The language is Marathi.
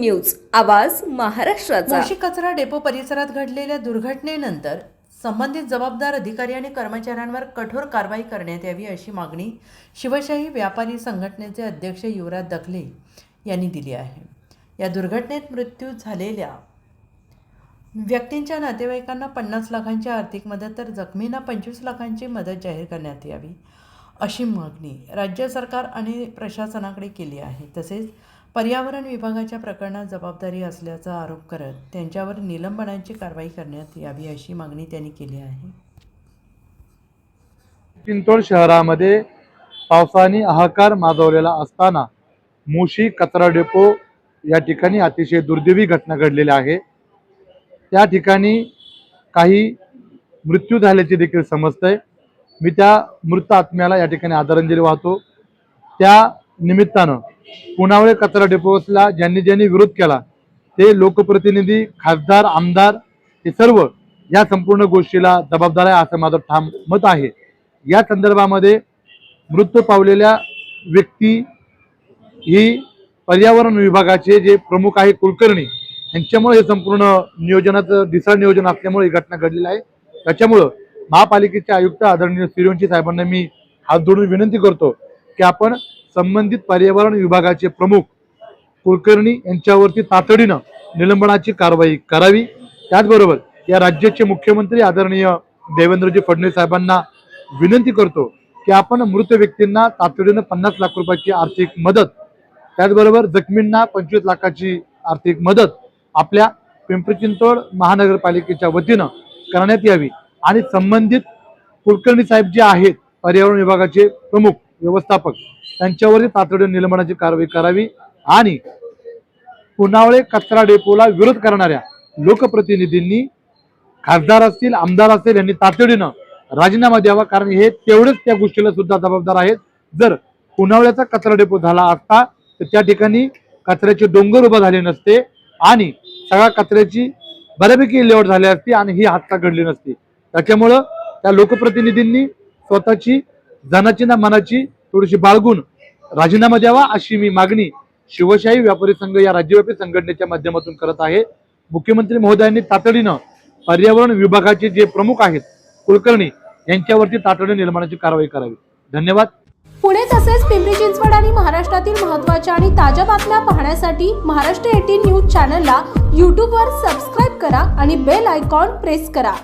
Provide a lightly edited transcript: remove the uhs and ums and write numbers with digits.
न्यूज, आवाज महाराष्ट्राचा। मोशी कचरा डेपो परिसरात घडलेल्या दुर्घटनेनंतर संबंधित जबाबदार अधिकारी आणि कर्मचाऱ्यांवर कठोर कारवाई करण्यात यावी अशी मागणी शिवशाही व्यापारी संघटनेचे अध्यक्ष युवराज दखले यांनी दिली आहे। या दुर्घटनेत मृत्यू झालेल्या व्यक्तींच्या नातेवाईकांना 50 लाखांची आर्थिक मदत तर जखमींना 25 लाखांची मदत जाहीर करण्यात यावी अशी मागणी राज्य सरकार आणि प्रशासनाकडे केली आहे। तसेच पर्यावरण विभागाच्या प्रकरणात जबाबदारी असल्याचा आरोप करत त्यांच्यावर निलंबनाची कारवाई करण्यात यावी अशी मागणी त्यांनी केली आहे। चिंचवड शहरामध्ये पावसाने हाहाकार माजवलेला असताना मोशी कचरा डेपो या ठिकाणी अतिशय दुर्दैवी घटना घडलेली आहे। त्या ठिकाणी काही मृत्यू झाल्याचे देखील समजतंय। मी त्या मृत आत्म्याला या ठिकाणी आदरांजली वाहतो। त्या निमित्तानं पुनावळे कचरा डेपोला ज्यांनी विरोध केला ते लोकप्रतिनिधी, खासदार, आमदार हे सर्व या संपूर्ण गोष्टीला जबाबदार आहे असं माझं ठाम मत आहे। या संदर्भामध्ये मृत्यू पावलेल्या व्यक्ती ही पर्यावरण विभागाचे जे प्रमुख आहे कुलकर्णी यांच्यामुळे हे संपूर्ण नियोजनाचं ढिसाळ नियोजन असल्यामुळे ही घटना घडलेली आहे। त्याच्यामुळं महापालिकेचे आयुक्त आदरणीय सूर्यवंशी साहेबांना मी हात जोडून विनंती करतो की आपण संबंधित पर्यावरण विभागाचे प्रमुख कुलकर्णी यांच्यावरती तातडीनं निलंबनाची कारवाई करावी। त्याचबरोबर या राज्याचे मुख्यमंत्री आदरणीय देवेंद्रजी फडणवीस साहेबांना विनंती करतो की आपण मृत व्यक्तींना तातडीनं 50 लाख रुपयाची आर्थिक मदत, त्याचबरोबर जखमींना 25 लाखाची आर्थिक मदत आपल्या पिंपरी चिंचवड महानगरपालिकेच्या वतीनं करण्यात यावी आणि संबंधित कुलकर्णी साहेब जे आहेत पर्यावरण विभागाचे प्रमुख व्यवस्थापक त्यांच्यावरती तातडीने निलंबनाची कारवाई करावी आणि पुनावळे कचरा डेपोला विरोध करणाऱ्या लोकप्रतिनिधींनी, खासदार असतील, आमदार असतील यांनी तातडीनं राजीनामा द्यावा, कारण हे तेवढेच त्या गोष्टीला सुद्धा जबाबदार आहेत। जर पुनावळ्याचा कचरा डेपो झाला असता तर त्या ठिकाणी कचऱ्याचे डोंगर उभा झाले नसते आणि सगळ्या कचऱ्याची बऱ्यापैकी विल्हेवाट झाली असती आणि ही हत्या घडली नसती। त्याच्यामुळं त्या लोकप्रतिनिधींनी स्वतःची जानाची ना मनाची थोडीशी बाळगून राजीनामा द्यावा अशी मी मागणी शिवशाही व्यापारी संघ या राज्यव्यापी संघटनेच्या माध्यमातून करत आहे। मुख्यमंत्री महोदयांनी तातडीनं पर्यावरण विभागाचे जे प्रमुख आहेत कुलकर्णी यांच्यावरती तातडीने निलंबनाची कारवाई करावी। धन्यवाद। पुणे तसेच पिंपरी चिंचवड आणि महाराष्ट्रातील महत्त्वाच्या आणि ताज्या बातम्या पाहण्यासाठी महाराष्ट्र 18 न्यूज चॅनलला YouTube वर सबस्क्राईब करा आणि बेल आयकॉन प्रेस करा।